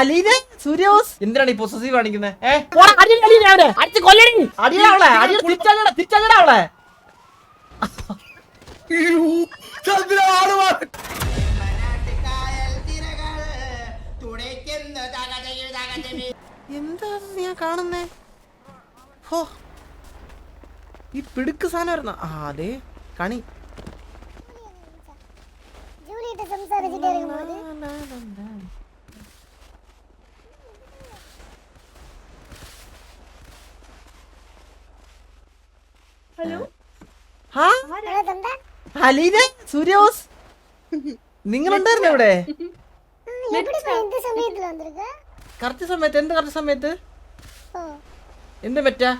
അലീന സൂര്യബോസ് എന്തിനാണ് ഈ പൊസസീവ് കാണിക്കുന്നത്? എന്താ ഞാൻ കാണുന്നേ? ഹോ ഈ പിടുക്ക് സാധനം വരുന്ന അതെ കണി. അലീന സൂര്യബോസ് നിങ്ങളുണ്ടായിരുന്നു ഇവിടെ കറക്റ്റ് സമയത്ത്? എന്ത് കറക്റ്റ് സമയത്ത്? എന്ത് പറ്റാ?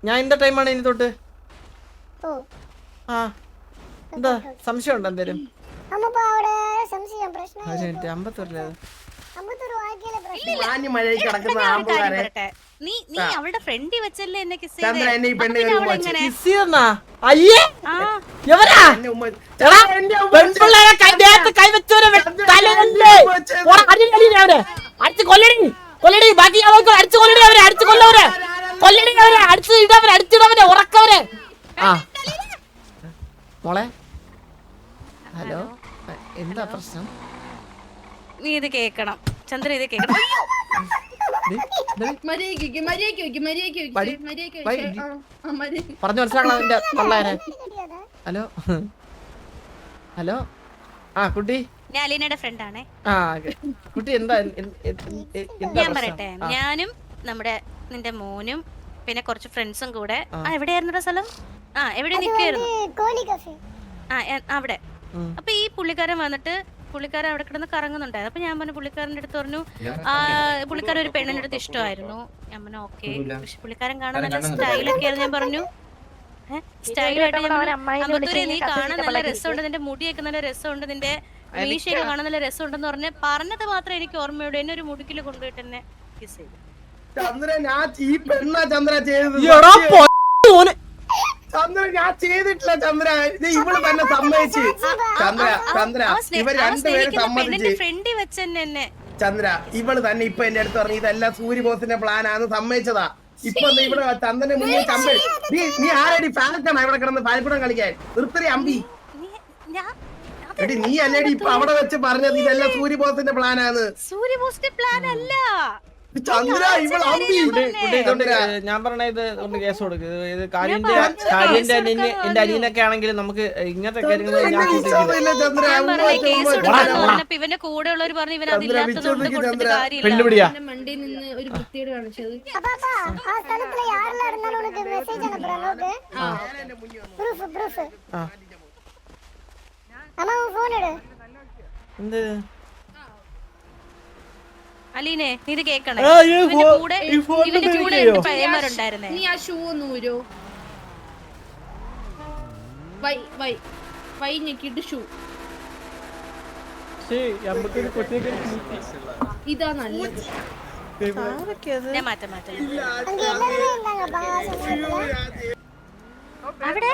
ഞാൻ എന്താ ടൈമാണ് ഇനി തൊട്ട്? ആ എന്താ സംശയം ഉണ്ടോ എന്തേലും? നീ അവളുടെ ഫ്രണ്ടി വെച്ചല്ലേ എന്നെ കിസ് മോളെ ഹലോ എന്താ പ്രശ്നം? നീ ഇത് കേക്കണം ചന്ദ്ര, ഇത് കേക്കണം. പറഞ്ഞു മനസ്സിലാക്കണം. ഹലോ ഹലോ ആ കുട്ടി, ഞാൻ അലീനയുടെ ഫ്രണ്ട് ആണേ. ആ കുട്ടി എന്താ? ഞാൻ പറയട്ടെ, ഞാനും നിന്റെ മോനും പിന്നെ കുറച്ച് ഫ്രണ്ട്സും കൂടെ എവിടെയായിരുന്നു സ്ഥലം? എവിടെ നിൽക്കായിരുന്നു? അവിടെ. അപ്പൊ ഈ പുള്ളിക്കാരൻ വന്നിട്ട് പുള്ളിക്കാരൻ അവിടെ കിടന്ന് കറങ്ങുന്നുണ്ടായിരുന്നു. അപ്പൊ ഞാൻ പറഞ്ഞു, പുള്ളിക്കാരൻ്റെ അടുത്ത് പറഞ്ഞു പുള്ളിക്കാരൻ ഒരു പെണ്ണിന്റെ അടുത്ത് ഇഷ്ടമായിരുന്നു. ഞാൻ പറഞ്ഞു ഓക്കെ, പക്ഷെ പുള്ളിക്കാരൻ കാണാൻ നല്ല സ്റ്റൈലൊക്കെയാണ്. ഞാൻ പറഞ്ഞു സ്റ്റൈലായിട്ട് നീ കാണാൻ നല്ല രസമുണ്ട്, നിന്റെ മുടിയൊക്കെ നല്ല രസമുണ്ട്, നിന്റെ മീശയൊക്കെ കാണാൻ നല്ല രസമുണ്ടെന്ന് പറഞ്ഞത് മാത്രമേ എനിക്ക് ഓർമ്മയുള്ളൂ. എന്നെ ഒരു മുടുക്കില് കൊണ്ടുപോയിട്ട് എന്നെ കിസ് ചെയ്തു. ഞാൻ ചെയ്തിട്ടില്ല ചന്ദ്ര, ഇവള് തന്നെ സമ്മതിച്ച്. ഇവർ രണ്ടുപേരും സമ്മതിച്ച്. ചന്ദ്ര ഇവള് തന്നെ ഇപ്പൊ എന്റെ അടുത്ത് പറഞ്ഞു ഇതെല്ലാം സൂര്യബോസിന്റെ പ്ലാനാന്ന് സമ്മതിച്ചതാ. ഇപ്പൊ ഇവിടെ ചന്ദ്രന്റെ മുന്നിൽ ചന്ദ്രൻ നീ ആരടി ഫാൽക്കണ ഇവിടെ കിടന്ന് ഫാൽക്കുടം കളിക്കാൻ നിർത്തരി അമ്പി എടി. നീ അല്ലേടി ഇപ്പൊ അവിടെ വെച്ച് പറഞ്ഞത് ഇതെല്ലാം സൂര്യബോസിന്റെ പ്ലാനാന്ന്. സൂര്യബോസിന്റെ പ്ലാൻ അല്ല ചന്ദ്ര, ഞാൻ പറഞ്ഞ ഇത് ഒന്ന് കേസ് കൊടുക്ക്. ഇത് കാര്യന്റെ എന്റെ അനിയനൊക്കെ ആണെങ്കിൽ നമുക്ക് ഇങ്ങനത്തെ കാര്യങ്ങൾ ഇവന്റെ കൂടെ ഉള്ളവർ പറഞ്ഞു ഇവൻ അതില്ലാത്തതുകൊണ്ട് പെണ്ണുപിടിയാ. എന്ത് അലീനെ നീ ഇത് കേക്കണേ? പയ്യന്മാരുണ്ടായിരുന്നേ. നീ ആ ഷൂ നൂരോ വൈ ഞെക്കിട്ട് ഷൂ ഇതാ നല്ലത്. ഞാൻ മാറ്റാം. അവിടെ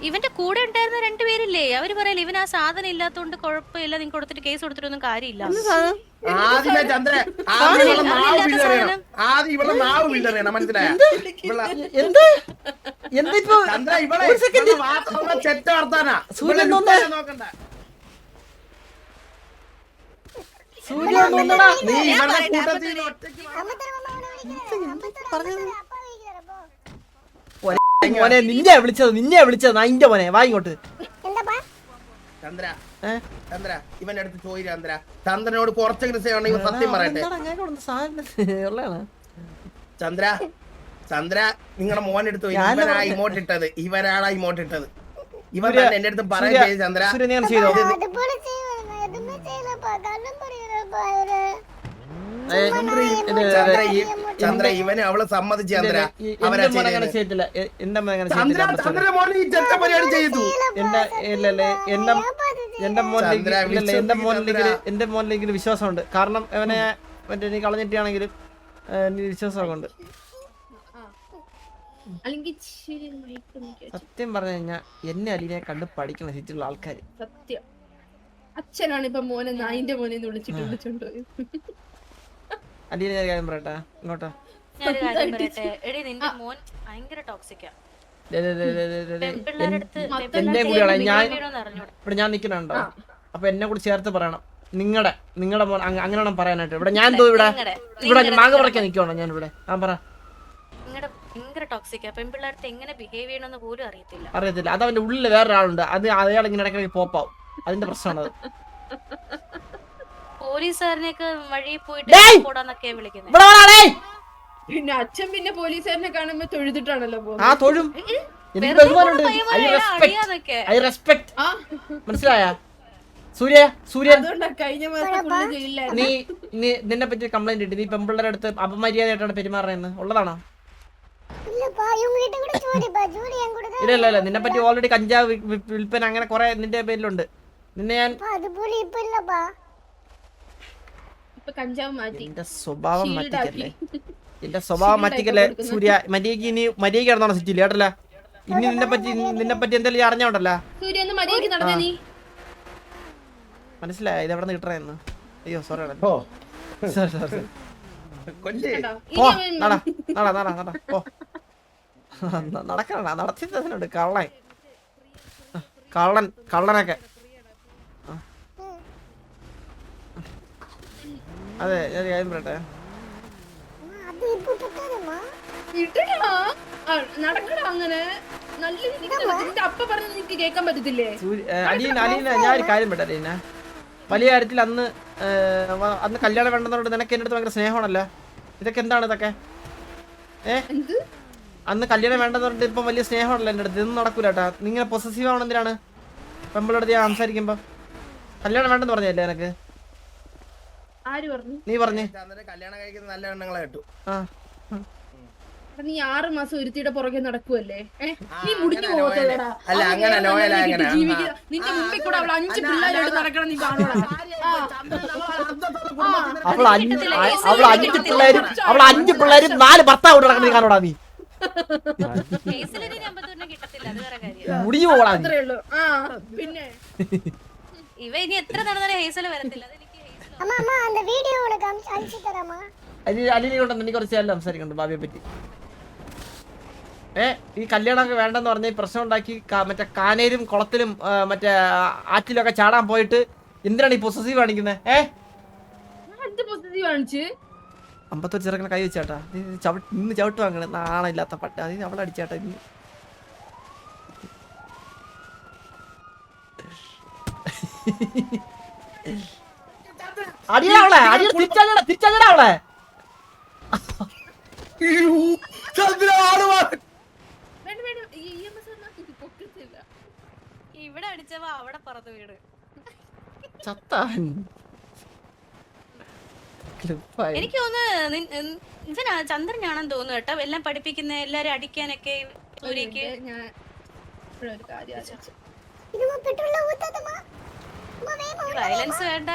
ഇവന്റെ കൂടെ ഉണ്ടായിരുന്ന രണ്ടുപേരില്ലേ, അവര് പറയല്ലേ ഇവൻ ആ സാധനം ഇല്ലാത്തോണ്ട് കുഴപ്പമില്ല, നിങ്ങൾ കൊടുത്തിട്ട് കേസ് കൊടുത്തിട്ടൊന്നും കാര്യമില്ല. ആദ്യമേ ചന്ദ്ര ആദ്യം ഇവളെ നാവ് വില്ലറിയണം, മനസ്സിലായ? ചന്ദ്ര ഇവളെ ചെറ്റ വർത്താനാ. നോക്കണ്ട നീ ഇവളുടെ കൂട്ടത്തിൽ മോനെ നിന്നെ വിളിച്ചത് അതിന്റെ മോനെ വായിങ്ങോട്ട്. ചന്ദ്ര ചന്ദ്ര ഇവന്റെ അടുത്ത് ചോദിച്ചു. ചന്ദ്ര ചന്ദ്രനോട് കുറച്ചെങ്കിലും സേവണെങ്കിൽ സത്യം പറയട്ടെ. ചന്ദ്ര ചന്ദ്ര നിങ്ങളുടെ മോന്റെ അടുത്ത് ഇവനാ ഇമോട്ട് ഇട്ടത്, ഇവരാളാ ഇമോട്ട് ഇട്ടത്. ഇവൻ തന്നെ എന്റെ അടുത്ത് പറയുകയും ചന്ദ്ര ചന്ദ്ര ഇവന് അവള് സമ്മതിച്ചു. ചന്ദ്ര ചന്ദ്ര മോനെ ഈ ചെറ്റ പരിപാടി ചെയ്തു. എന്റെ മോനിലേക്ക് വിശ്വാസമുണ്ട്. കാരണം അവനെ മറ്റേ നീ കളഞ്ഞിട്ടാണെങ്കിലും വിശ്വാസമൊക്കെ ഉണ്ട്. അല്ലെങ്കിൽ ഇച്ചിരി മൈക്ക് നോക്കി വെച്ച്. സത്യം പറഞ്ഞു കഴിഞ്ഞാൽ എന്നെ അലീനെ കണ്ട് പഠിക്കണം സിറ്റിയിലുള്ള ആൾക്കാർ. സത്യം അച്ഛനാണ് ഇപ്പൊ മോനെ നായിന്റെ മോനെ വിളിച്ചോണ്ട് പോയത്. അലീനെ ഞാൻ കാര്യം പറയട്ടെ ഇങ്ങോട്ടാ. ഞാനൊരു കാര്യം പറയട്ടെ, എടി നിന്റെ മോൻ ഭയങ്കര ടോക്സിക്കാ. എന്റെ കൂടിയാണ് ഞാൻ ഇവിടെ ഞാൻ നിൽക്കുന്നുണ്ടോ? അപ്പൊ എന്നെ കൂടി ചേർത്ത് പറയണം. നിങ്ങളുടെ മോൻ അങ്ങനെ വേണം പറയാനായിട്ട്. ഇവിടെ ഞാൻ ഇവിടെ മാങ്ങ പറിക്കാൻ നിൽക്കണോ ഞാൻ ഇവിടെ? ആ പറ. നിങ്ങളുടെ ഭയങ്കര ടോക്സിക്കാ. പെൺപിള്ളേർക്ക് എങ്ങനെ ബിഹേവ് ചെയ്യണമെന്ന് പോലും അറിയത്തില്ല. അറിയത്തില്ല. അത് അവന്റെ ഉള്ളിൽ വേറൊരാളുണ്ട്. അത് അയാൾ ഇങ്ങനെ ഇടയ്ക്കിടയ്ക്ക് പോപ്പാവും. അതിന്റെ പ്രശ്നമാണത്. പോലീസുകാരനെയൊക്കെ വഴിയിൽ പോയിട്ട് പോടാന്നൊക്കെ വിളിക്കുന്നത്. പിന്നെ അച്ഛൻ പിന്നെ പോലീസുകാരനെ കാണുമ്പോ തൊഴുതിട്ടാണല്ലോ ആ തൊഴും. എനിക്ക് ബഹുമാനമുണ്ട്. I respect. മനസ്സിലായ സൂര്യ? സൂര്യൻ കഴിഞ്ഞ മാസം ജയിലിലായിരുന്നു. നീ നിന്നെ പറ്റി കംപ്ലൈന്റ് ഇട്ട് നീ പെൺപിള്ളേരുടെ അടുത്ത് അപമര്യാദയായിട്ടാണ് പെരുമാറുന്നത് ഉള്ളതാണോ? ഇല്ല നിന്നെ പറ്റി ഓൾറെഡി കഞ്ചാവ് വിൽപ്പന അങ്ങനെ കുറെ നിന്റെ പേരിലുണ്ട്. നിന്നെ ഞാൻ കഞ്ചാവ് മാറ്റി. എന്റെ സ്വഭാവം മാറ്റിക്കല്ലേ, എന്റെ സ്വഭാവം മാറ്റിക്കല്ലേ സൂര്യ. മര്യാദക്ക് ഇനി മര്യാദക്ക് നടന്നോ സിറ്റിയിൽ കേട്ടല്ല. ഇനി നിന്നെ പറ്റി എന്തെങ്കിലും അറിഞ്ഞോണ്ടല്ല. സൂര്യ ഒന്ന് മര്യാദക്ക് നടന്നേ നീ. മനസ്സിലായ ഇത് എവിടെ നിന്ന് കിട്ടണെന്ന്? അയ്യോ സോറി നടക്കണ നടത്തിട്ടുണ്ട് കള്ളനൊക്കെ. അതെ ഞാൻ കാര്യം പറയട്ടെ. നടക്കടാ അങ്ങനെ നല്ല രീതിക്ക് അപ്പ പറഞ്ഞ നിനക്ക് കേൾക്കാൻ പറ്റത്തില്ലേ? അലീന ഞാൻ ഒരു കാര്യം പറയട്ടെ അലീന. വലിയ കാര്യത്തിൽ അന്ന് കല്യാണം വേണ്ടെന്നോണ്ട് നിനക്ക് എൻ്റെ അടുത്ത് ഭയങ്കര സ്നേഹമാണല്ലോ. ഇതൊക്കെ എന്താണ് ഇതൊക്കെ? അന്ന് കല്യാണം വേണ്ടെന്നോണ്ട് ഇപ്പം വലിയ സ്നേഹമാണല്ലോ എൻ്റെ അടുത്ത്. ഇതൊന്നും നടക്കൂല കേട്ടാ. നിങ്ങനെ പൊസസീവ് ആവണം എന്തിനാണ്? പെമ്പിളടുത്ത് ഞാൻ സംസാരിക്കുമ്പോ കല്യാണം വേണ്ടെന്ന് പറഞ്ഞല്ലേ എനക്ക്? ആര് പറഞ്ഞു? നീ പറഞ്ഞേ കല്യാണം കഴിക്കുന്ന നല്ല എണ്ണങ്ങളെ കേട്ടു. നീ 6 മാസം ഒരുത്തിയുടെ പുറകെ നടക്കുവല്ലേ? നീ മുടിഞ്ഞു പോകത്തല്ലടാ. അല്ല അങ്ങനെ ജീവിക്കുക. നിന്റെ മുമ്പിൽ കൂടെ അവൾ 5 പിള്ളേരോട് നടക്കണം. നീ കാണുവാ അവൾ 5 പിള്ളേരും 4 ഭർത്താവ് നടക്കണം. നീ കാണൂടാ നീ മുടിഞ്ഞു പോടാ. പിന്നെ ഇവ ഇനി എത്ര നടന്നാലും ഹേസല് വരത്തില്ല. അലീനെ കൊണ്ടു എനിക്ക് കുറച്ച് കാലം സംസാരിക്കുന്നുണ്ട് ഭാവിയെ പറ്റി. ഈ കല്യാണമൊക്കെ വേണ്ടെന്ന് പറഞ്ഞ പ്രശ്നം ഉണ്ടാക്കി മറ്റേ കാനയിലും കുളത്തിലും മറ്റേ ആറ്റിലൊക്കെ ചാടാൻ പോയിട്ട് എന്തിനാണ് ഈ പൊസസീവ് കാണിക്കുന്നത്? 51 ചെറുക്കനെ കൈ വെച്ചാട്ടാ. ഇന്ന് ചവിട്ട് വാങ്ങണേ നാണില്ലാത്ത പട്ട. അത് അവളെ അടിച്ചാട്ടാ ഇന്ന്. അടിയാവളെ തിരിച്ചടിയാ അവളെ. ഇവിടെ അടിച്ചപ്പോ അവിടെ പറന്നു വീട് ചത്താൻ. എനിക്ക് തോന്നുന്നു ഇവനാ ചന്ദ്രനാണെന്ന് തോന്നുന്നു കേട്ടോ. എല്ലാം പഠിപ്പിക്കുന്ന എല്ലാരും അടിക്കാനൊക്കെ. വയലൻസ് വേണ്ട.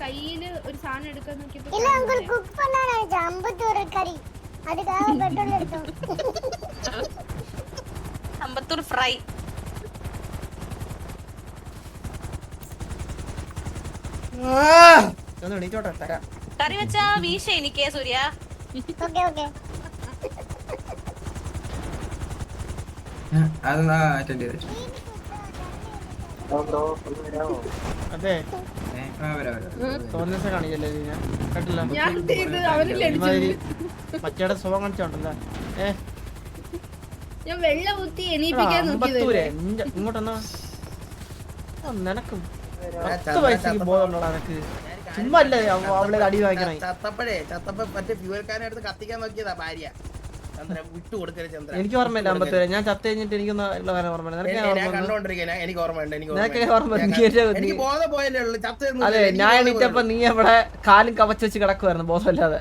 കയ്യില് ഒരു സാധനം എടുക്കാൻ നോക്കിയപ്പോ അമ്പത്തൂർ ഫ്രൈ. കറി വെച്ചാ വീശ എനിക്ക് സൂര്യ. അതെ തോന്നസ കാണിക്കല്ലേ കേട്ടില്ല. മറ്റേടെ സ്വഭാവം കാണിച്ചോണ്ടല്ലോ. ഞാൻ വെള്ളം ഊത്തി എണീപ്പിക്കാൻ നോക്കിയതല്ലേ. ഇങ്ങോട്ടെന്നാ നിനക്കും 10 വയസ്സിക്ക് ബോധമുള്ളടാ നിനക്ക്. ചുമ്മാ അല്ലേ അവളെ അടി വാങ്ങിക്കണേ. ചത്തപ്പോ മറ്റേ ഫ്യൂൽക്കാരനെ കത്തിക്കാൻ നോക്കിയതാ ഭാര്യ. എനിക്ക് ഓർമ്മയില്ല 50 ഞാൻ ചത്ത കഴിഞ്ഞിട്ട് എനിക്കൊന്നും അതെ ഞാൻ എണീറ്റപ്പോ നീ അവിടെ കാലും കവച്ച് വെച്ച് കിടക്കുവായിരുന്നു ബോധമില്ലാതെ.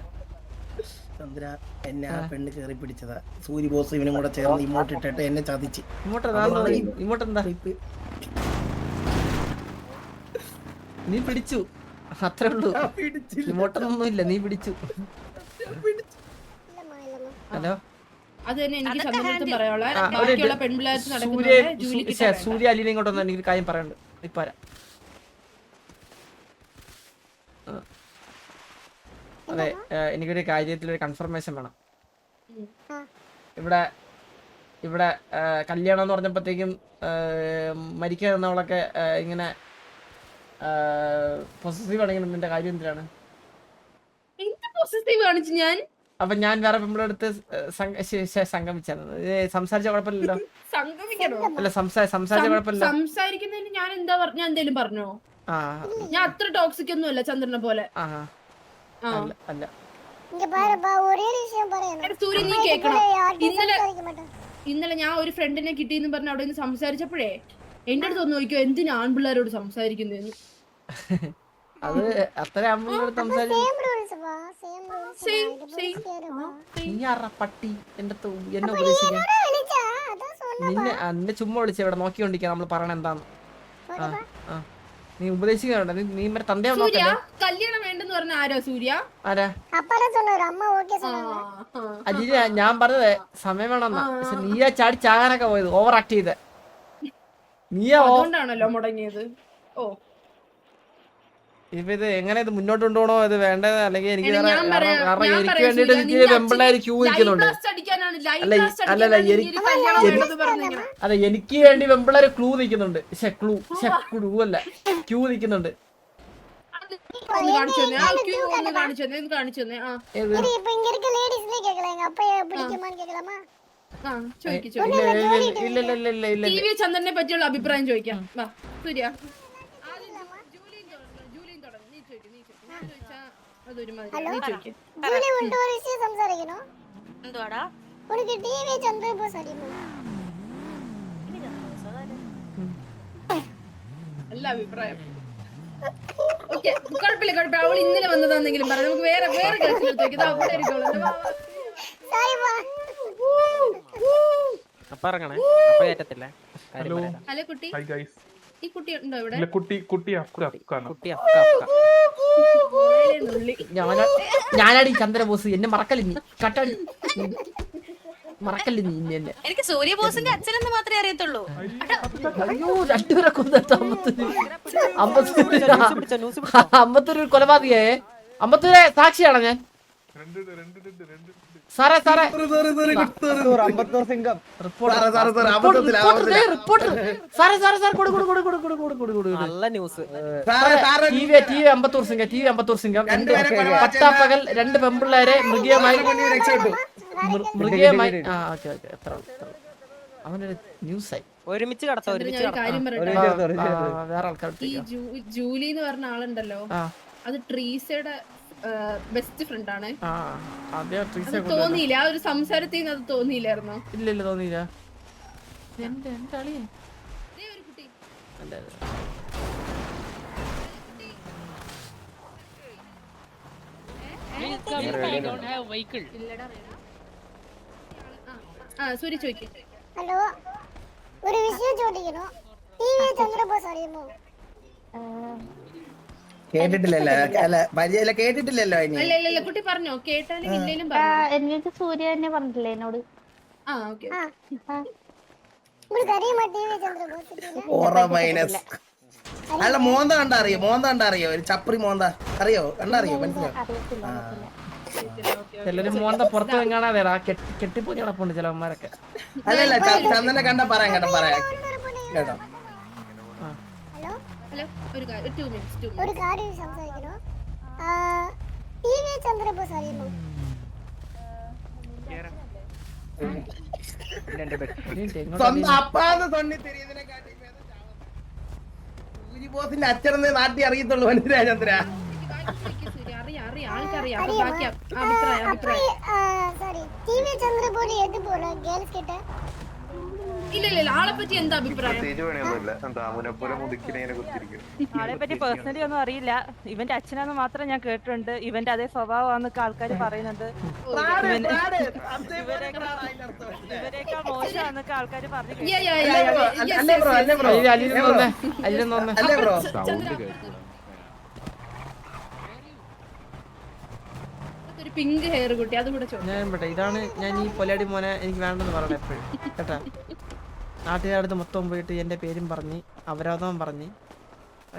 ചന്ദ്ര എന്നെ ആ പെണ്ണ് കേറി പിടിച്ചതാ. സൂര്യ ബോസ് ഇവനും കൂടെ ചേർന്ന് ഇമോട്ട് ഇട്ടിട്ട് എന്നെ ചതിച്ച്. ഇങ്ങോട്ടെന്താ നീ പിടിച്ചു, അത്രേ ഉള്ളൂ. ഇങ്ങോട്ടൊന്നും ഇല്ല, നീ പിടിച്ചു. ഹലോ, അത് തന്നെ എനിക്ക് സമ്മതം പറയാനുള്ള ബാക്കിയുള്ള പെൺപിള്ളേർക്ക് നടക്കുന്ന സൂര്യ അലീന ഇങ്ങോട്ടൊന്നും എനിക്ക് കാര്യം പറയണ്ട്. ഇപ്പൊ അതെ, എനിക്കൊരു കാര്യത്തിലൊരു കൺഫർമേഷൻ വേണം. ഇവിടെ കല്യാണം എന്ന് പറഞ്ഞപ്പോഴത്തേക്കും മരിക്കാൻ എന്നവളൊക്കെ ഇങ്ങനെ പൊസസീവ് ആണെങ്കിൽ നിന്റെ കാര്യം എന്തിനാണ്? ഞാൻ അപ്പൊ ഞാൻ വേറെ പെമ്പിളുടെ അടുത്ത് സംഗമിച്ചാണ് സംസാരിച്ച കുഴപ്പമില്ലല്ലോ. അല്ല, സംസാരിച്ച കുഴപ്പമില്ല. സംസാരിക്കുന്നതിന് ഞാൻ എന്താ ഞാൻ എന്തേലും പറഞ്ഞോ? ഞാൻ അത്ര ടോക്സിക് ഒന്നും അല്ല ചന്ദ്രനെ പോലെ. അല്ല, സൂര്യ നീ കേക്കണം. ഇന്നലെ ഞാൻ ഒരു ഫ്രണ്ടിനെ കിട്ടിയെന്ന് പറഞ്ഞ അവിടെ നിന്ന് സംസാരിച്ചപ്പോഴേ എന്റെ അടുത്ത് ഒന്ന് നോക്കിയോ എന്തിനാ ആൺപിള്ളേരോട് സംസാരിക്കുന്നതെന്ന്. അത് അത്ര അമ്മയോട് പട്ടി എന്നെ ഉപദേശിക്കാൻ നിന്നെ ചുമ്മാ വിളിച്ച ഇവിടെ നോക്കിക്കൊണ്ടിരിക്കുക നമ്മൾ പറയണ എന്താന്ന്. നീ ഉപദേശിക്കുന്നുണ്ട്. നീ മറ്റേ തന്തയാ കല്യാണം വേണ്ടെന്ന് പറഞ്ഞ ആരാ? സൂര്യ ആരാ? അജിന, ഞാൻ പറഞ്ഞത് സമയം വേണമെന്നാ. പക്ഷെ നീയാ ചാടി ചാകാനൊക്കെ പോയത്, ഓവർ ആക്ട് ചെയ്ത്. നീയാ അതുകൊണ്ടാണല്ലോ മുടങ്ങിയത്. ഓ, ഇപ്പൊ ഇത് എങ്ങനെ ഇത് മുന്നോട്ട് കൊണ്ടുപോകണോ, ഇത് വേണ്ടത്? അല്ലെങ്കിൽ എനിക്ക് കാരണം എനിക്ക് വേണ്ടിട്ട് എനിക്ക് പെമ്പിള്ളേര് ക്യൂ നിൽക്കുന്നുണ്ട്. അല്ലല്ല, എനിക്ക് വേണ്ടി പെമ്പിള്ളേര് ക്ലൂ നിൽക്കുന്നുണ്ട്. ക്ലൂ അല്ല, ക്യൂ നിൽക്കുന്നുണ്ട്. ചന്ദ്രനെ പറ്റിയുള്ള അഭിപ്രായം ചോദിക്കാം. സൂര്യ നല്ല അഭിപ്രായം. കുഴപ്പമില്ല കുഴപ്പമില്ല, അവൾ ഇന്നലെ വന്നതാണെങ്കിലും പറയാം. നമുക്ക് വേറെ ഹലോ കുട്ടി, ഈ കുട്ടി ഉണ്ടോ ഇവിടെ? ഞാനാടി ചന്ദ്രബോസ്, എന്നെ മറക്കല്ലേ കട്ടാടി, മറക്കല്ലേ നീ എന്നെ. എനിക്ക് സൂര്യബോസിന്റെ അച്ഛനെന്ന് മാത്രമേ അറിയത്തുള്ളൂ. അയ്യോ, രണ്ടുപേരെ കൊന്നിട്ട് അമ്പത്തൂര് കൊലപാതകേ. അമ്പത്തൂരെ സാക്ഷിയാണോ ഞാൻ? സാറേ സാറേ, അമ്പത്തൂർ സിംഗം പട്ടാപ്പകൽ 2 പെമ്പിള്ളേരെ മൃഗീയമായി. അവനൊരു ന്യൂസായി ഒരുമിച്ച് വേറെ ആൾക്കാർ. ഈ ജൂലി എന്ന് പറഞ്ഞ ആളുണ്ടല്ലോ, അത് ട്രീസയുടെ ബെസ്റ്റ് ഫ്രണ്ട് ആണ്. തോന്നിയില്ല, ആ ഒരു സംസാരത്തിൽ നിന്ന് അത് തോന്നിയില്ലായിരുന്നോ? ഇല്ല, തോന്നിയില്ല. സൂര്യ ചോദിക്കും. ഹലോ, ഒരു വിഷയം ചോദിക്കണോ? ചന്ദ്രബോസ് അറിയുമോ? കേട്ടിട്ടില്ലല്ലോ, അല്ല പരിചയമില്ല, കേട്ടിട്ടില്ലല്ലോ. ഇല്ല കുട്ടി പറഞ്ഞോ, കേട്ടാലും ഇല്ലേലും എനിക്ക് സൂര്യ തന്നെ പറഞ്ഞില്ലേ എന്നോട്? അല്ല, മോന്ത കണ്ടറിയോ? ഒരു ചപ്രി മോന്ത അറിയോ? കണ്ടറിയോ? മനസ്സിലായോ? ചിലര് മോന്ത പുറത്ത് കാണാതെ കെട്ടിപ്പോയി കിടപ്പുണ്ട് ചിലവന്മാരൊക്കെ. അല്ലല്ല, ചന്ദനെ കണ്ട പറയാം കേട്ടോ. ഒരു കാര്യം സംസാരിക്കണോ? ചന്ദ്രബോസ് അറിയുമോ? സൂര്യബോസിന്റെ അച്ഛനെ നാട്ടി അറിയത്തുള്ളൂ. മനസ്സിലായ ചന്ദ്ര? ഇല്ല ആളെ പറ്റി എന്താ അഭിപ്രായം? ആളെ പറ്റി പേഴ്സണലി ഒന്നും അറിയില്ല. ഇവന്റെ അച്ഛനാന്ന് മാത്രം ഞാൻ കേട്ടിട്ടുണ്ട്. ഇവന്റെ അതേ സ്വഭാവമാണെന്നൊക്കെ ആൾക്കാർ പറയുന്നുണ്ട്. ഇവരെക്കാൾ മോശമാണെന്നൊക്കെ ആൾക്കാർ പറഞ്ഞു. പിങ്ക് ഹെയർ കുട്ടി അത് കൂടെ ഇതാണ് ഞാൻ ഈ പൊലടി മോനെ എനിക്ക് വേണ്ടെന്ന് പറയണ എപ്പോഴും കേട്ടാ. നാട്ടുകാരടുത്ത് മൊത്തം പോയിട്ട് എന്റെ പേരും പറഞ്ഞ് അവരോധം പറഞ്ഞ്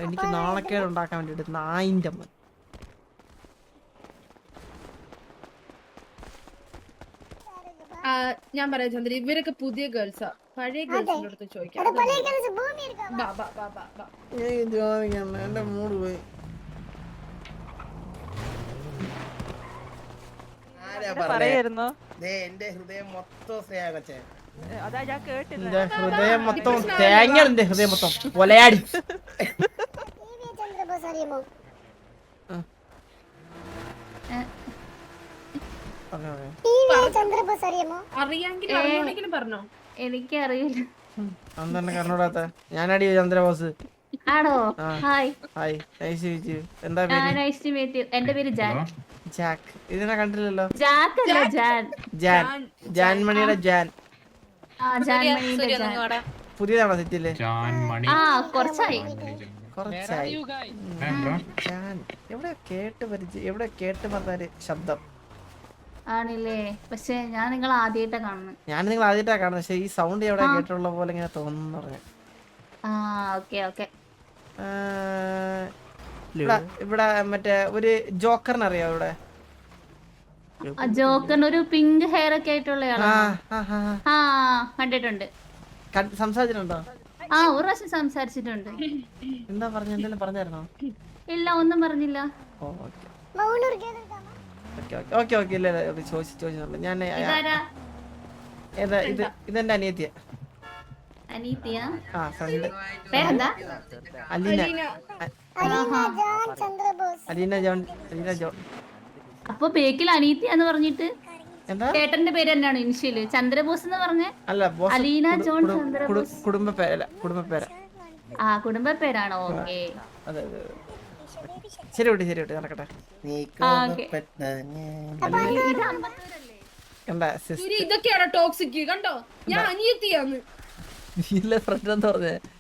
എനിക്ക് നാണക്കേട് ഉണ്ടാക്കാൻ വേണ്ടിട്ട് നായിന്റെ മോൻ. ഞാൻ പറയാം ചന്ദ്ര, ഇവരൊക്കെ പുതിയ ഗേൾസാ. പഴയ ഗേൾസിന്റെ അടുത്ത് ചോദിക്കാം. എന്റെ മൂഡ് പോയി. പറയായിരുന്നു. എന്റെ ഹൃദയം മൊത്തം സ്നേഹച്ചേ. അതാ ഞാൻ കേട്ടില്ല. എന്റെ ഹൃദയം മൊത്തം തേങ്ങ. എന്റെ ഹൃദയം മൊത്തം കൊലയാടി. ചന്ദ്രബോസ് അറിയുമോ? ചന്ദ്രബോസ് അറിയുമോ? അറിയാമെങ്കിലും അറിയണമെങ്കിലും പറഞ്ഞോ. എനിക്കറിയില്ല. അന്നെ കണ്ണൂടാത്ത ഞാനടി ചന്ദ്രബോസ്. ആണോ? Hi. Hi, nice to meet you. എന്താ പേര്? Nice to meet you. എന്റെ പേര് ജാൻ. ജാക്ക്. ഇതിനെ കണ്ടില്ലല്ലോ. ജാക്ക് അല്ല, ജാൻ. ജാൻ. ജാൻമണിയുടെ ജാൻ. ജാൻമണിയുടെ ജാൻ. പുതിയതാണോ സിറ്റിയില്? കുറച്ചായി. കുറച്ചായി. ജാൻ എവിടെ കേട്ട് പറഞ്ഞൊരു ശബ്ദം ആണില്ലേ? പക്ഷെ ഞാൻ നിങ്ങൾ ആദ്യമായിട്ടാ കാണുന്നത്. ഞാൻ നിങ്ങൾ ആദ്യമായിട്ടാ കാണുന്നത്. പക്ഷെ ഈ സൗണ്ട് എവിടെ കേട്ടുള്ള പോലെ ഇങ്ങനെ തോന്നുന്നു പറഞ്ഞു. ഓക്കെ. ഇവിടെ മറ്റേ ഒരു ജോക്കറിനെ അറിയാം ഇവിടെ? ജോക്കറിന് ഒരു പിങ്ക് ഹെയർ ഒക്കെ ആയിട്ടുള്ള കണ്ടിട്ടുണ്ട്. സംസാരിച്ചിട്ടുണ്ടോ? ഒരു പ്രാവശ്യം സംസാരിച്ചിട്ടുണ്ട്. എന്താ പറഞ്ഞു? എന്തെങ്കിലും പറഞ്ഞായിരുന്നോ? ഇല്ല, ഒന്നും പറഞ്ഞില്ല. ഓക്കെ ഇല്ല ചോദിച്ചിട്ടുള്ളൂ. ഞാൻ ഇതെന്റെ അനിയത്തിയ. പേരെന്താ? അലീന ജോൺ. അപ്പൊ ബേക്കിൽ അനീത്തിയാന്ന് പറഞ്ഞിട്ട് ചേട്ടന്റെ പേര് തന്നെയാണ് ഇനിഷ്യല് ചന്ദ്രബോസ് എന്ന് പറഞ്ഞ? അല്ല, അലീന ജോൺ ചന്ദ്രബോസ്. കുടുംബ പേരാണോ? ഓക്കെ. ശരി കുട്ടി നടക്കട്ടെ. ഇതൊക്കെയാണോ ടോക്സിക്? കണ്ടോ, ഞാൻ അനിയത്തിയാന്ന്.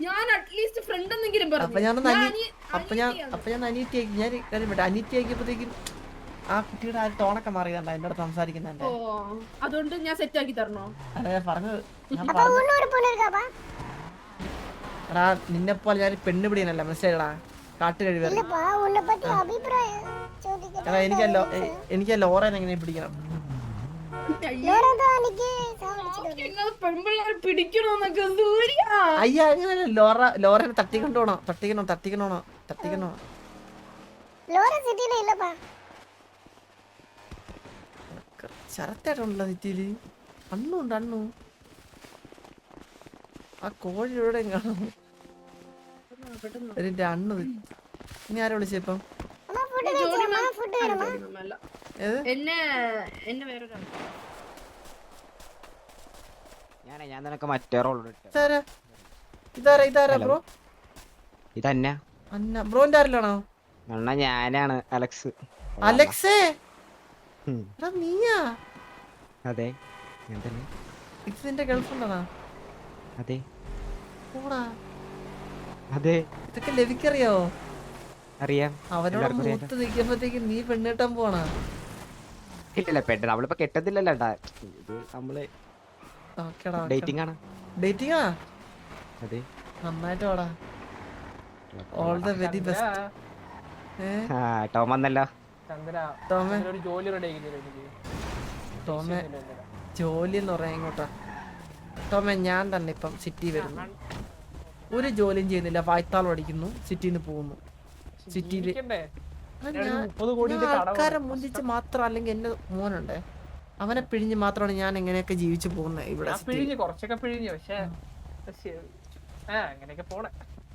ഞാൻ അറ്റ്ലീസ്റ്റ് ഫ്രണ്ട് എന്നെങ്കിലും പറഞ്ഞു. അപ്പൊ ഞാൻ അനിയത്തിയാക്കിയപ്പോഴത്തേക്കും ആ കുട്ടിയുടെ ആ ടോണൊക്കെ മാറിയതാ എന്നോട് സംസാരിക്കുന്നുണ്ട്. അതുകൊണ്ട് ഞാൻ സെറ്റ് ആക്കി തരണോ? അതെ പറഞ്ഞത്. എടാ നിന്നെ പോലെ ഞാൻ പെണ്ണുപിടിയനല്ല, മനസ്സിലായടാ? കാട്ടുകഴിവ്. എടാ എനിക്ക് ലോറേനെ എങ്ങനെ പിടിക്കണം? അയ്യ അങ്ങനെ ലോറേനെ തട്ടിക്കണോ? ശരത്തായിട്ടുണ്ടല്ലോ സിറ്റിയില്. അണ്ണു ആ കോഴിയുടെ കാണും. എന്റെ അണ്ണു. ഇനി ആരെ വിളിച്ചപ്പം? ഞാൻ നിനക്ക് മറ്റേ റോൾ ഇതാരാ ബ്രോ? ഇതന്നെ ബ്രോന്റെ ആരിലാണോ? അണ്ണ ഞാനാണ് അലക്സ്. അലക്സേ നീയാ? അതെ ഞാൻ തന്നെ. ഇത് നിന്റെ ഗേൾഫ്രണ്ടാണോ? അതെ ഓടാ. അതെ ഇതൊക്കെ ലവിക്കറിയോ? അറിയാം. അവനോട് മൂത്ത് നിൽക്കുമ്പോഴത്തേക്കും നീ പെണ്ണിട്ടാൻ പോണ? ഇല്ല പെട്ടെന്ന് നമ്മളിപ്പോ കെട്ടത്തില്ലല്ലോ. ഇത് നമ്മള് ഡേറ്റിംഗ് ആണ്. ഡേറ്റിംഗ് ആ? അതെ. നന്നായിട്ട് വാടാ. All the very best. Tom വന്നല്ലോ. ടോമെ ജോലി എന്ന് പറയാൻ ഇങ്ങോട്ടാ. ടോമെ ഞാൻ തന്നെ ഇപ്പം സിറ്റി വരുന്നു, ഒരു ജോലിയും ചെയ്യുന്നില്ല, വായ്ത്താളം അടിക്കുന്നു, സിറ്റിന്ന് പോകുന്നു. സിറ്റിയില് ആൾക്കാരെ മുന്നിച്ച് മാത്രം, അല്ലെങ്കിൽ എന്റെ മോനുണ്ട് അവനെ പിഴിഞ്ഞ് മാത്രമാണ് ഞാൻ എങ്ങനെയൊക്കെ ജീവിച്ചു പോകുന്നത് ഇവിടെ.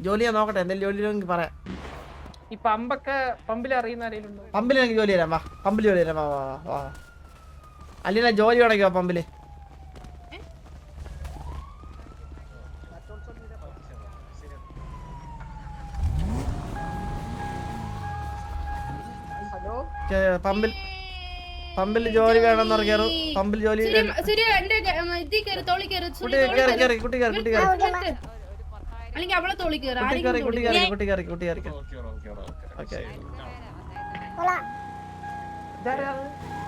ജോലി ഞാൻ നോക്കട്ടെ, എന്തെങ്കിലും ജോലി പറയാം. ഈ പമ്പിൽ അറിയുന്ന ആരെങ്കിലും? പമ്പിലെനിക്ക് ജോലി തരാം, വാ. പമ്പിൽ ജോലി തരാം, വാ. അല്ലീന ജോലി വേണമെങ്കിൽ വാ പമ്പില്. പമ്പിൽ ജോലി വേണമെന്ന് പറഞ്ഞാൽ പമ്പിൽ ജോലി സൂര്യ എന്റെ ഇതിൽ കയറി തോളി കയറി കുട്ടി അല്ലെങ്കിൽ അവളെ തോളി കയറി ഓക്കെ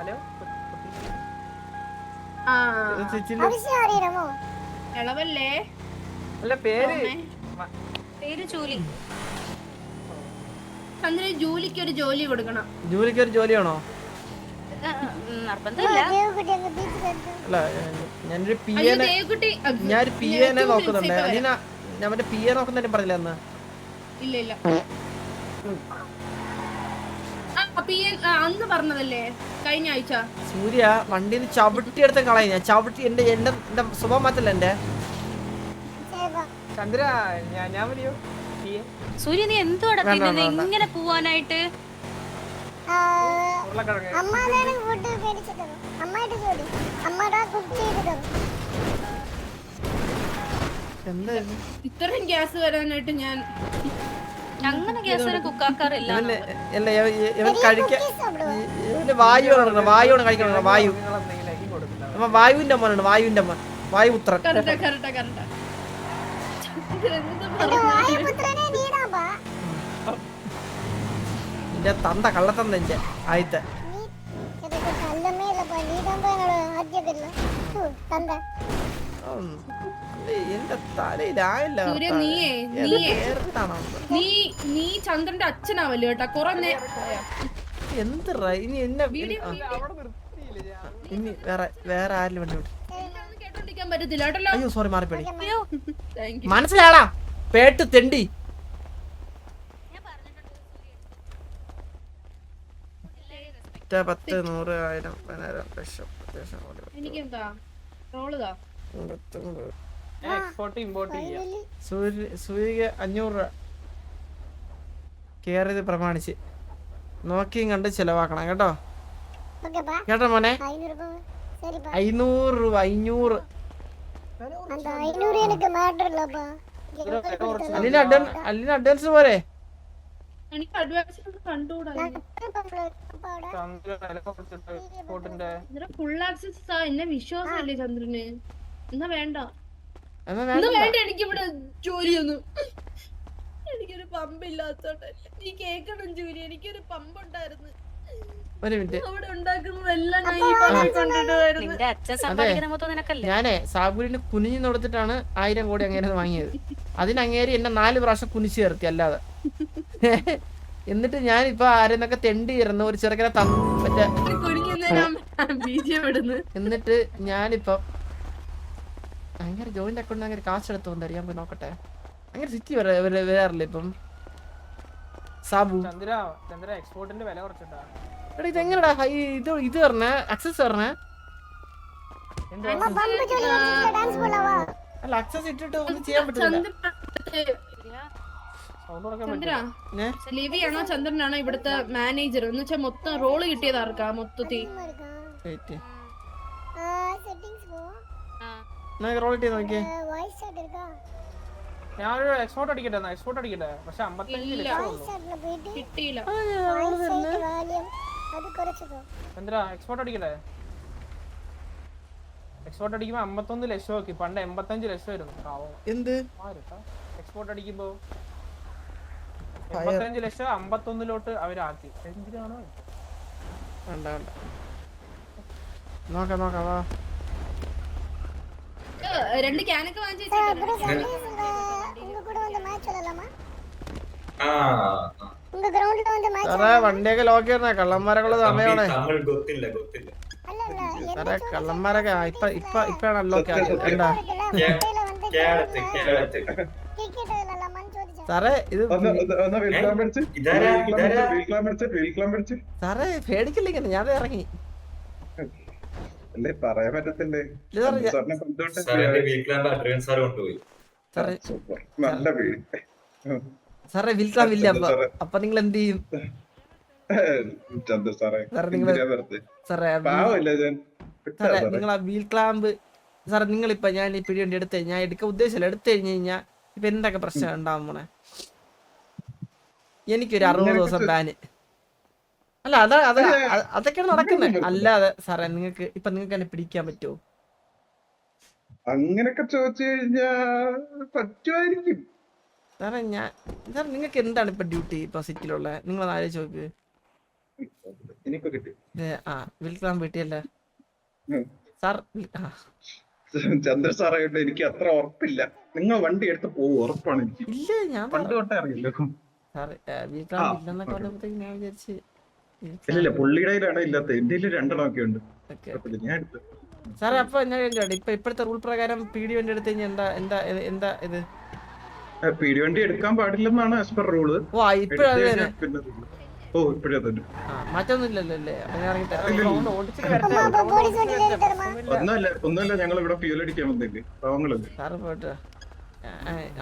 ഹലോ ഇളവല്ലേ അല്ല പേര് പേര് ജൂലി. ചന്ദ്ര ജോലിക്ക് ഒരു ജോലി കൊടുക്കണം. ജോലിക്ക് ഒരു ജോലിയാണോ? നിർബന്ധമില്ല. അല്ല ഞാനൊരു ഞാനൊരു പി എനെ നോക്കുന്നുണ്ട്. അലീന ഞാൻ മറ്റേ പി എ നോക്കുന്നതിന് പറഞ്ഞില്ല അന്ന്. ഇല്ല അന്ന് പറഞ്ഞതല്ലേ കഴിഞ്ഞ ആഴ്ച. സൂര്യ വണ്ടിന്ന് ചവിട്ടി എടുത്ത് കളയും. ഞാൻ ചവിട്ടി എന്റെ സ്വഭാവം മാറ്റല്ല എന്റെ. ചന്ദ്ര ഞാൻ മതിയോ? സൂര്യ നീ എന്തുവാടാ തിന്നുന്നത് ഇങ്ങനെ പോവാനായിട്ട്? ഇത്രയും ഗ്യാസ് വരാനായിട്ട് ഞാൻ അങ്ങനെ ഗ്യാസ് വരെ കുക്കാക്കാറില്ല. വായുവാണ് കഴിക്കണം. വായുവിന്റെ മോനാണ്. വായുവിന്റെ മോൻ വായുപുത്രൻ. എന്റെ തന്ത കള്ളത്തന്ത എന്റെ ആദ്യത്തെ. എന്റെ തലയിലായില്ല. നീ ചന്ദ്രന്റെ അച്ഛനാവല്ലോ കേട്ടാ. കുറെ എന്തിറാ ഇനി എന്നെ ഇനി വേറെ ആരിലും വണ്ടി വിട്ടു. കേട്ടോണ്ടിരിക്കാൻ പറ്റത്തില്ല കേട്ടല്ലോ. അയ്യോ സോറി മാറിപ്പടി. മനസ്സിലാടാ പേട്ട് തെണ്ടി. പത്ത് 100 1000 10,000 ലക്ഷം എനിക്കെന്താ റോളുതാ എക്സ്പോർട്ട് ഇമ്പോർട്ട് ചെയ്യാം. സൂര്യക്ക് 500 രൂപ കേറിയത് പ്രമാണിച്ച് നോക്കിയും കണ്ട് ചെലവാക്കണം കേട്ടോ. കേട്ടോ മോനെ? 500 രൂപ 500. അല്ലിന് അഡ്വാൻസ് പോരെ? എനിക്ക് അഡ്വാൻസ് കണ്ടുകൂടാ. ഫുൾ ആക്സസ് എന്നെ വിശ്വാസമല്ലേ ചന്ദ്രന്? എന്നാ വേണ്ട എനിക്കിവിടെ ജോലിയൊന്നും. എനിക്കൊരു പമ്പ് ഇല്ലാത്തോണ്ടല്ല. നീ കേക്കണം ജോലി. എനിക്കൊരു പമ്പ് ഉണ്ടായിരുന്നു. ഒരു മിനിറ്റ്. അവിടെ ഉണ്ടാക്കുന്നതെല്ലാം ഞാൻ ഈ പമ്പിൽ കൊണ്ടിടുമായിരുന്നു. നിന്റെ അച്ഛൻ സമ്പാദിക്കുന്ന മൊത്തം നിനക്കല്ലേ? ഞാനേ സാബുവിന് കുനിഞ്ഞു കൊടുത്തിട്ടാണ് 1000 കോടി അങ്ങനെ വാങ്ങിയത്. അതിനങ്ങേരി എന്നെ 4 പ്രാവശ്യം കുനിച്ചു ചേർത്തി അല്ലാതെ. എന്നിട്ട് ഞാനിപ്പോ ആരെന്നൊക്കെ തെണ്ടി ഇരുന്ന ഒരു ചെറുക്കനെ മറ്റേ. എന്നിട്ട് ഞാനിപ്പൊ അങ്ങനെ ജോയിന്റ് അക്കൗണ്ട് അങ്ങനെ കാശ് എടുത്തോണ്ട് ഞാൻ പോയി നോക്കട്ടെ. അങ്ങനെ സിറ്റി വരാറില്ല ഇപ്പം. സാബു ചന്ദ്ര എക്സ്പോർട്ടിന്റെ വില കുറച്ചിട്ടാ. എടാ ഇതെങ്ങനെടാ ഇത് പറഞ്ഞേ അക്സസ് പറഞ്ഞേ? അല്ല അക്സസ് ഇട്ടിട്ട് ഒന്നും ചെയ്യാൻ പറ്റില്ല. ലിവിയാണോ ചന്ദ്രനാണോ ഇവിടുത്തെ മാനേജർ? എന്ന് വെച്ചാൽ മൊത്തം റോള് കിട്ടിയത് ആർക്കാ മൊത്തത്തിൽ? ഞാനൊരു എക്സ്പോർട്ട് അടിക്കട്ടെ. പക്ഷെ 55 ലക്ഷം കിട്ടിയില്ല. ചന്ദ്ര എക്സ്പോർട്ട് അടിക്കട്ടെ. എക്സ്പോർട്ട് അടിക്കുമ്പോ 51 ലക്ഷം ആക്കി. പണ്ട് 85 ലക്ഷം ആയിരുന്നു. എന്ത് എക്സ്പോർട്ട് അടിക്കുമ്പോ 85 ലക്ഷം 51 അവരാക്കി. എന്തിനാണോ നോക്കാം വാ. 2 ക്യാനൊക്കെ വാങ്ങിച്ചു. വണ്ടിയൊക്കെ ലോക്ക് ചെയ്യണ കള്ളന്മാരൊക്കെ സമയമാണ്. സാറേ കള്ളന്മാരൊക്കെ ഇപ്പാണ് അൺലോക്ക് ആക്കിയത്. സാറേ ഇത് സാറേ പേടിക്കില്ല. ഞാൻ ഇറങ്ങി പറയാൻ പറ്റത്തില്ലേ. സാറേ വിൽക്കാമില്ല. അപ്പൊ നിങ്ങൾ എന്ത് ചെയ്യും? സാറേ നിങ്ങൾ ആ വീൽ ക്ലാമ്പ് സാറേ നിങ്ങളിപ്പോ ഞാൻ ഈ പിടിവേണ്ടി ഞാൻ എടുക്കാൻ ഉദ്ദേശിച്ചില്ല. എടുത്തു കഴിഞ്ഞ് കഴിഞ്ഞാ ഇപ്പൊ എന്തൊക്കെ പ്രശ്നം ഉണ്ടാവും മോനെ? എനിക്കൊരു 60 ദിവസം ബാന്. അല്ല അതൊക്കെയാണ് നടക്കുന്നത്. അല്ലാതെ സാറേ നിങ്ങൾക്ക് എന്നെ പിടിക്കാൻ പറ്റുമോ? അങ്ങനൊക്കെ ചോദിച്ചു കഴിഞ്ഞാ പറ്റുമായിരിക്കും. സാറേ സാർ നിങ്ങൾക്ക് എന്താണ് ഇപ്പൊ ഡ്യൂട്ടി ഇപ്പൊ സിറ്റിയിലുള്ള? നിങ്ങൾ ആരെ ചോദിക്ക്. ഇനിയിപ്പോ കിട്ടി. വിൽക്കാൻ വീട്ടിയല്ല സാർ. ചന്ദ്ര സാറായിട്ട് എനിക്ക് അത്ര ഉറപ്പില്ല. നിങ്ങൾ വണ്ടി എടുത്ത് പോകും ഉറപ്പാണ് എനിക്ക്. ഇല്ല ഞാൻ പണ്ട് തൊട്ടേ അറിയില്ല സാർ വീട്ടിലാണ് ഇല്ലെന്നൊക്കെ പറഞ്ഞപ്പോഴത്തേക്ക് ഞാൻ വിചാരിച്ച് ഇല്ല. പുള്ളിയുടെ കയ്യിലാണ് ഇല്ലാത്ത. എന്റെ കയ്യില് 2 എണ്ണം ഒക്കെ ഉണ്ട്. ഞാൻ എടുത്തു സാറേ. അപ്പൊ ഞാൻ ഇപ്പോഴത്തെ റൂൾ പ്രകാരം പീഡി വണ്ടി എടുത്തു കഴിഞ്ഞാൽ എന്താ ഇത്? പീഡി വണ്ടി എടുക്കാൻ പാടില്ലെന്നാണ് ആസ് പെർ റൂള്. ഇപ്പഴേ തന്നെ മാറ്റൊന്നുമില്ലല്ലോ അല്ലേ? ഒന്നുമല്ല. ഞങ്ങൾ ഇവിടെ ഫ്യൂൽ അടിക്കാൻ വന്നില്ലേ പാവങ്ങളല്ലേ. സാറ് പോട്ടെ,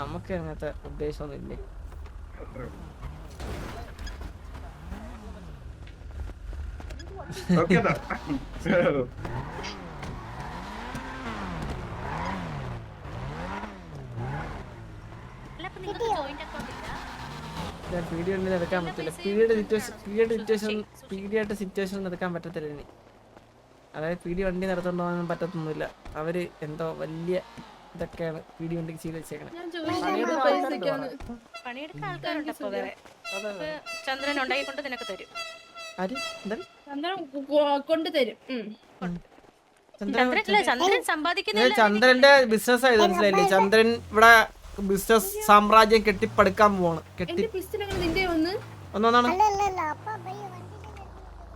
നമുക്ക് അങ്ങനത്തെ ഉദ്ദേശമൊന്നുമില്ലേ. പീഡി വണ്ടി എടുക്കാൻ പറ്റില്ല. പീഡിയായിട്ട് സിറ്റുവേഷൻ എടുക്കാൻ പറ്റത്തില്ല ഇനി. അതായത് പീഡി വണ്ടി നടത്തുകൊണ്ട് പോകാൻ പറ്റത്തൊന്നുമില്ല. അവര് എന്തോ വലിയ ഇതൊക്കെയാണ് പീഡി വണ്ടിക്ക് ചെയ്ത് വെച്ചേക്കണേ. പണിയെടുക്കാൻ ആൾക്കാരുണ്ട്. അപ്പൊ വേറെ ചന്ദ്രൻ ഉണ്ടാക്കിക്കൊണ്ട് നിനക്ക് തരും. ചന്ദ്രൻ സമ്പാദിക്കുന്നില്ല. ചന്ദ്രന്റെ ബിസിനസ് ആയത് മനസ്സിലായില്ലേ? ചന്ദ്രൻ ഇവിടെ ബിസിനസ് സാമ്രാജ്യം കെട്ടിപ്പടുക്കാൻ പോവാണ്. ഒന്നാണ്